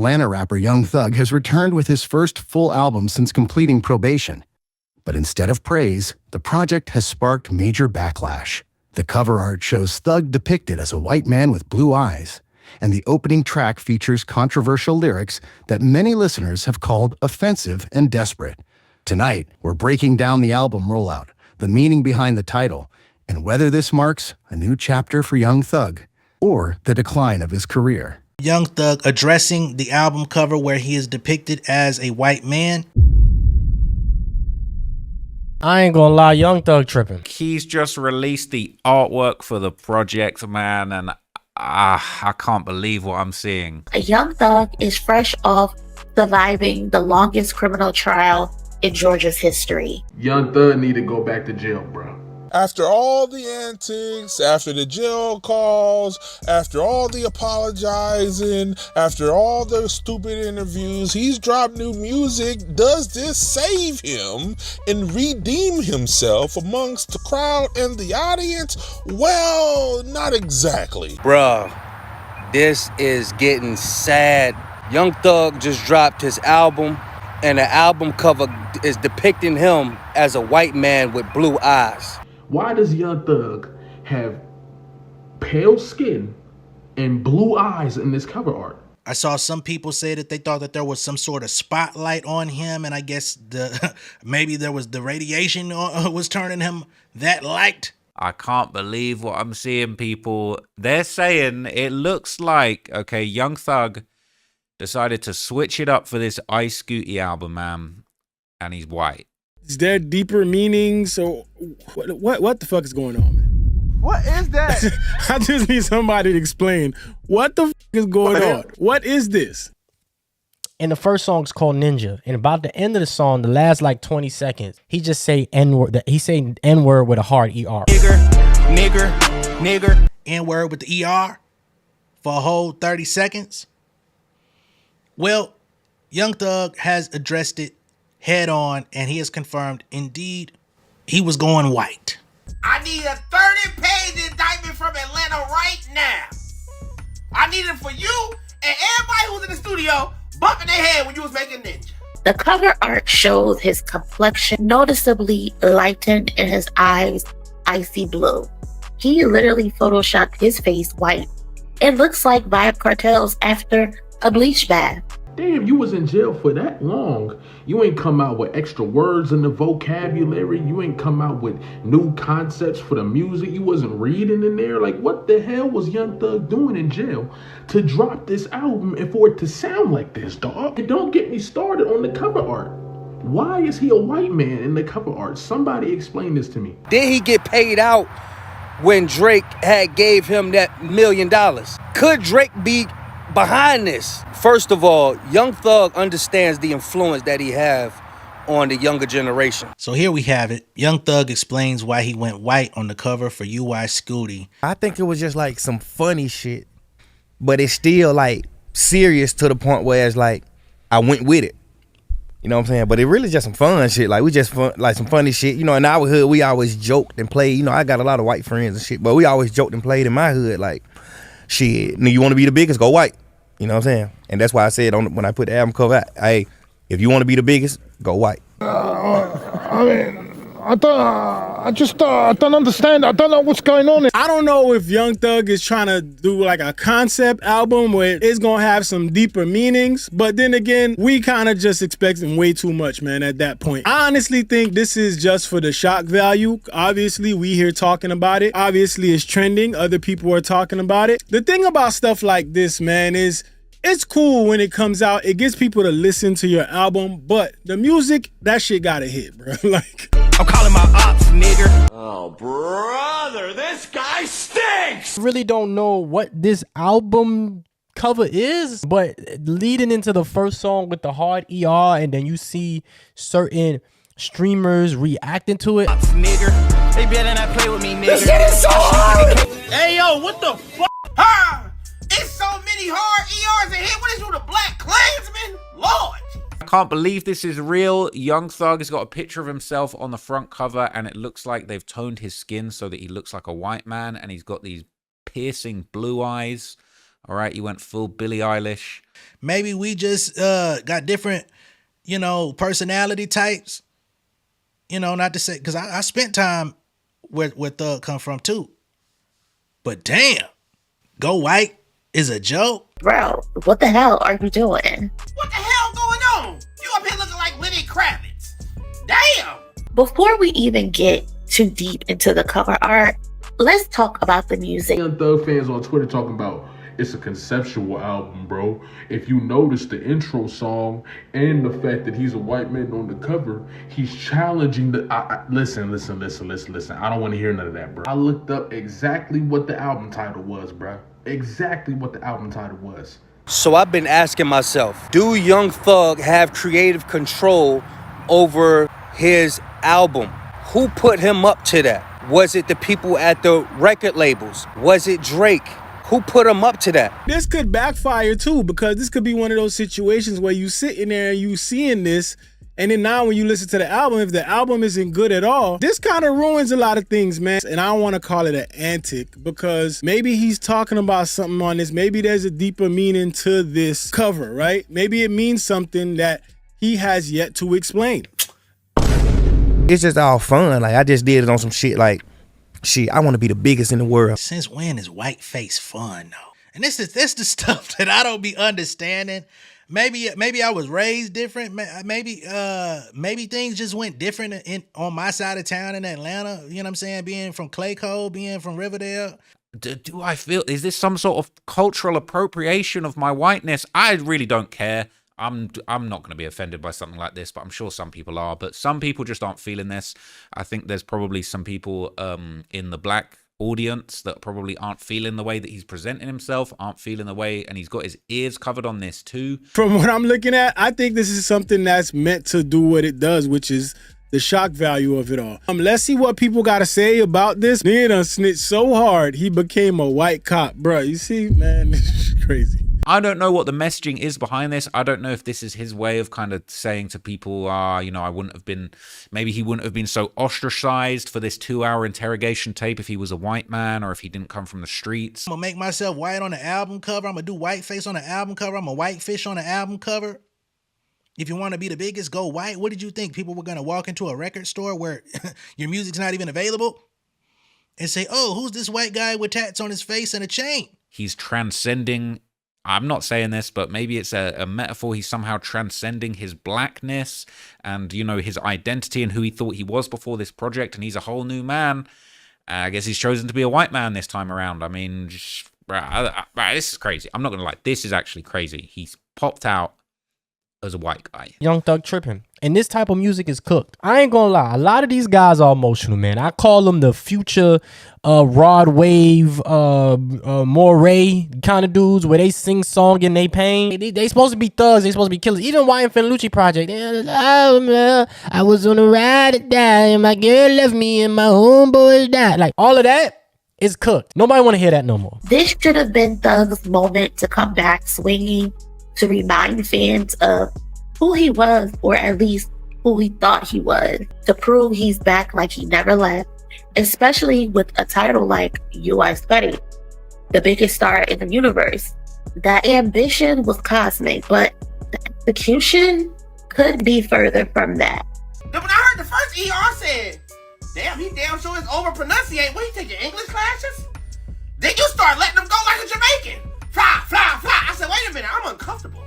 Atlanta rapper Young Thug has returned with his first full album since completing probation. But instead of praise, the project has sparked major backlash. The cover art shows Thug depicted as a white man with blue eyes, and the opening track features controversial lyrics that many listeners have called offensive and desperate. Tonight, we're breaking down the album rollout, the meaning behind the title, and whether this marks a new chapter for Young Thug or the decline of his career. Young Thug addressing the album cover where he is depicted as a white man. I ain't gonna lie, Young Thug tripping. He's just released the artwork for the project, man, and I can't believe what I'm seeing. Young Thug is fresh off surviving the longest criminal trial in Georgia's history. Young Thug need to go back to jail, bro. After all the antics, after the jail calls, after all the apologizing, after all the stupid interviews, he's dropped new music. Does this save him and redeem himself amongst the crowd and the audience? Well, not exactly. Bruh, this is getting sad. Young Thug just dropped his album, and the album cover is depicting him as a white man with blue eyes. Why does Young Thug have pale skin and blue eyes in this cover art? I saw some people say that they thought that there was some sort of spotlight on him, and I guess maybe there was the radiation was turning him that light. I can't believe what I'm seeing, people. They're saying it looks like, okay, Young Thug decided to switch it up for this Ice Scooty album, man, and he's white. Is there deeper meanings? So what the fuck is going on, man? What is that? I just need somebody to explain what the fuck is going on. What is this? And the first song is called Ninja. And about the end of the song, the last like 20 seconds, he just say N-word. He say N-word with a hard ER. Nigger. N-word with the ER for a whole 30 seconds. Well, Young Thug has addressed it head on, and he has confirmed indeed he was going white. I need a 30-page indictment from Atlanta right now. I need it for you and everybody who's in the studio bumping their head when you was making Ninja. The cover art shows his complexion noticeably lightened and his eyes icy blue. He literally photoshopped his face white. It looks like Vibe Cartel's after a bleach bath. Damn, you was in jail for that long. You ain't come out with extra words in the vocabulary. You ain't come out with new concepts for the music. You wasn't reading in there. Like, what the hell was Young Thug doing in jail to drop this album and for it to sound like this, dog? And don't get me started on the cover art. Why is he a white man in the cover art? Somebody explain this to me. Did he get paid out when Drake had gave him that $1 million? Could Drake be behind this? First of all, Young Thug understands the influence that he have on the younger generation. So here we have it. Young Thug explains why he went white on the cover for UI Scooty. I think it was just like some funny shit, but it's still like serious to the point where it's like I went with it. You know what I'm saying? But it really just some fun shit. Like we just fun, like some funny shit. You know, in our hood, we always joked and played. You know, I got a lot of white friends and shit, but we always joked and played in my hood. Like, shit, you want to be the biggest, go white. You know what I'm saying? And that's why I said when I put the album cover out, hey, if you want to be the biggest, go white. I mean, I don't understand. I don't know what's going on. I don't know if Young Thug is trying to do like a concept album where it's gonna have some deeper meanings, but then again, we kind of just expecting way too much, man, at that point. I honestly think this is just for the shock value. Obviously, we here talking about it. Obviously, it's trending. Other people are talking about it. The thing about stuff like this, man, is it's cool when it comes out. It gets people to listen to your album, but the music, that shit gotta hit, bro. Like, I'm calling my ops, nigger. Oh, brother, this guy stinks. Really don't know what this album cover is, but leading into the first song with the hard ER, and then you see certain streamers reacting to it. Ops, nigger. They better not play with me, nigger. This shit is so hard. Hey, yo, what the fuck? Ha! It's so many hard ERs in here. What is you, the Black Klansman? Lord. I can't believe this is real. Young Thug has got a picture of himself on the front cover, and it looks like they've toned his skin so that he looks like a white man, and he's got these piercing blue eyes. All right, you went full Billie Eilish. Maybe we just got different, personality types. Not to say, because I spent time where Thug come from too. But damn, go white is a joke. Bro, what the hell are you doing? What the hell going on? You up here looking like Lenny Kravitz. Damn! Before we even get too deep into the cover art, let's talk about the music. Young Thug fans on Twitter talking about it's a conceptual album, bro. If you notice the intro song and the fact that he's a white man on the cover, he's challenging the. Listen. I don't want to hear none of that, bro. I looked up exactly what the album title was, bro. Exactly what the album title was. So I've been asking myself, do Young Thug have creative control over his album? Who put him up to that? Was it the people at the record labels? Was it Drake? Who put him up to that? This could backfire too, because this could be one of those situations where you sitting there and you seeing this, and then now when you listen to the album, if the album isn't good at all, this kind of ruins a lot of things, man. And I don't want to call it an antic, because maybe he's talking about something on this. Maybe there's a deeper meaning to this cover, right? Maybe it means something that he has yet to explain. It's just all fun. Like, I just did it on some shit like, shit, I want to be the biggest in the world. Since when is whiteface fun though? And this is the stuff that I don't be understanding. Maybe I was raised different. Maybe things just went different on my side of town in Atlanta. You know what I'm saying? Being from Clayco, being from Riverdale. Do I feel, is this some sort of cultural appropriation of my whiteness? I really don't care. I'm not going to be offended by something like this, but I'm sure some people are. But some people just aren't feeling this. I think there's probably some people in the black audience that probably aren't feeling the way that he's presenting himself, aren't feeling the way, and he's got his ears covered on this too. From what I'm looking at, I think this is something that's meant to do what it does, which is the shock value of it all. Let's see what people got to say about this. Nigga done snitched so hard, he became a white cop. Bro, you see, man, this is crazy. I don't know what the messaging is behind this. I don't know if this is his way of kind of saying to people, maybe he wouldn't have been so ostracized for this 2-hour interrogation tape if he was a white man or if he didn't come from the streets. I'm gonna make myself white on the album cover. I'm gonna do whiteface on the album cover. I'm a whitefish on the album cover. If you want to be the biggest, go white. What did you think? People were gonna walk into a record store where your music's not even available and say, oh, who's this white guy with tats on his face and a chain? He's transcending, I'm not saying this, but maybe it's a metaphor. He's somehow transcending his blackness and, his identity and who he thought he was before this project, and he's a whole new man. I guess he's chosen to be a white man this time around. I mean, this is crazy. I'm not going to lie. This is actually crazy. He's popped out as a white guy. Young Thug tripping. And this type of music is cooked. I ain't gonna lie. A lot of these guys are emotional, man. I call them the future Rod Wave, Moray kind of dudes where they sing song in they pain. They supposed to be thugs. They supposed to be killers. Even YFN Lucci Project. I was on a ride or die and my girl left me and my homeboys died. Like, all of that is cooked. Nobody want to hear that no more. This should have been Thug's moment to come back swinging, to remind fans of who he was, or at least who he thought he was, to prove he's back like he never left, especially with a title like UI Spuddy, the biggest star in the universe. That ambition was cosmic, but the execution could be further from that. When I heard the first ER said, damn, he damn sure is over pronunciate. What, you taking English classes? Then you start letting them go like a Jamaican. Fly, fly, fly. I said, wait a minute, I'm uncomfortable.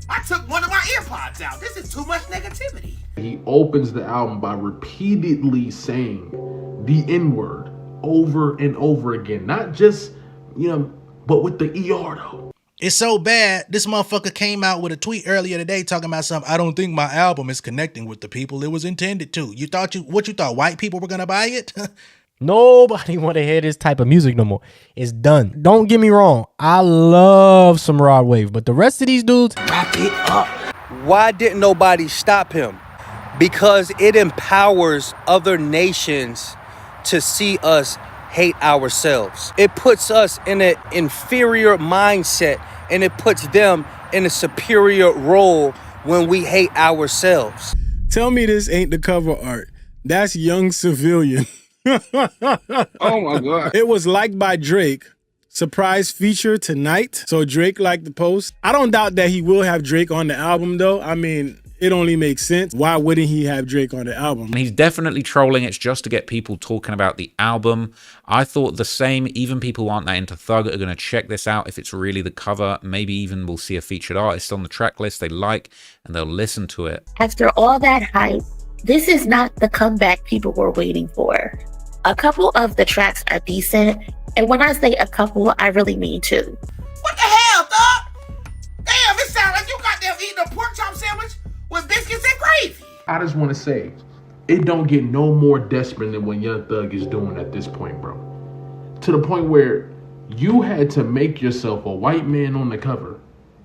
I took one of my earpods out. This is too much negativity. He opens the album by repeatedly saying the N-word over and over again. Not just, but with the ER though. It's so bad, this motherfucker came out with a tweet earlier today talking about something. I don't think my album is connecting with the people it was intended to. What you thought, white people were gonna buy it? Nobody want to hear this type of music no more. It's done. Don't get me wrong. I love some Rod Wave, but the rest of these dudes, wrap it up. Why didn't nobody stop him? Because it empowers other nations to see us hate ourselves. It puts us in an inferior mindset, and it puts them in a superior role when we hate ourselves. Tell me this ain't the cover art. That's Young Civilian. Oh my God. It was liked by Drake, surprise feature tonight. So Drake liked the post. I don't doubt that he will have Drake on the album though. I mean, it only makes sense. Why wouldn't he have Drake on the album? And he's definitely trolling. It's just to get people talking about the album. I thought the same. Even people who aren't that into Thug are going to check this out if it's really the cover. Maybe even we'll see a featured artist on the track list they like, and they'll listen to it. After all that hype, this is not the comeback people were waiting for. A couple of the tracks are decent, and when I say a couple, I really mean two. What the hell, Thug? Damn, it sounds like you got them eating a pork chop sandwich with biscuits and gravy. I just want to say, it don't get no more desperate than what Young Thug is doing at this point, bro. To the point where you had to make yourself a white man on the cover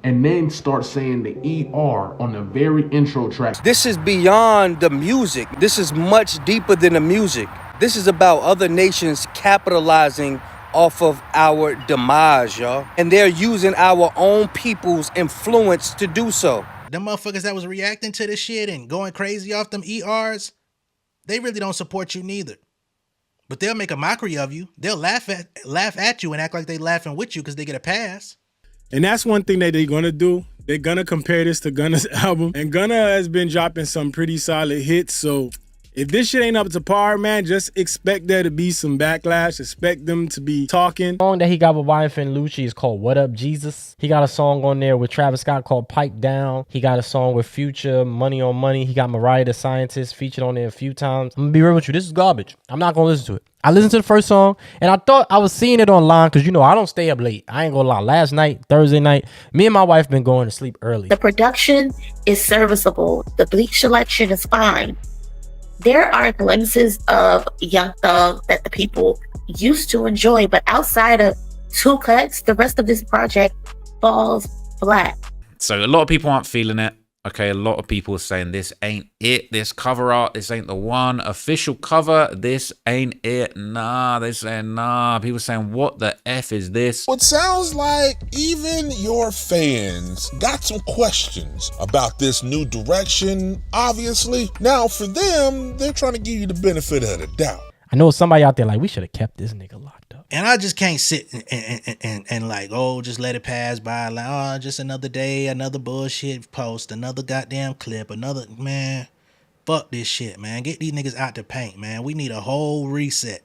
and then start saying the ER on the very intro track. This is beyond the music. This is much deeper than the music. This is about other nations capitalizing off of our demise, y'all. And they're using our own people's influence to do so. Them motherfuckers that was reacting to this shit and going crazy off them ERs, they really don't support you neither. But they'll make a mockery of you. They'll laugh at you and act like they laughing with you because they get a pass. And that's one thing that they're gonna do. They're gonna compare this to Gunna's album. And Gunna has been dropping some pretty solid hits. So if this shit ain't up to par, man, just expect there to be some backlash. Expect them to be talking. The song that he got with YFN Lucci is called What Up Jesus. He got a song on there with Travis Scott called Pipe Down. He got a song with Future, Money on Money. He got Mariah the Scientist featured on there a few times. I'm gonna be real with you, this is garbage. I'm not gonna listen to it. I listened to the first song and I thought I was seeing it online because, you know, I don't stay up late. I ain't gonna lie. Last night, Thursday night, me and my wife been going to sleep early. The production is serviceable. The bleach selection is fine. There are glimpses of Young Thug that the people used to enjoy, but outside of two cuts, the rest of this project falls flat. So a lot of people aren't feeling it. Okay, a lot of people are saying this ain't it. This cover art, this ain't the one. Official cover, this ain't it. Nah, they're saying nah. People saying, what the F is this? What sounds like even your fans got some questions about this new direction, obviously. Now, for them, they're trying to give you the benefit of the doubt. I know somebody out there like, we should have kept this nigga locked up. And I just can't sit and like, oh, just let it pass by. Like, oh, just another day, another bullshit post, another goddamn clip, another, man, fuck this shit, man. Get these niggas out the paint, man. We need a whole reset.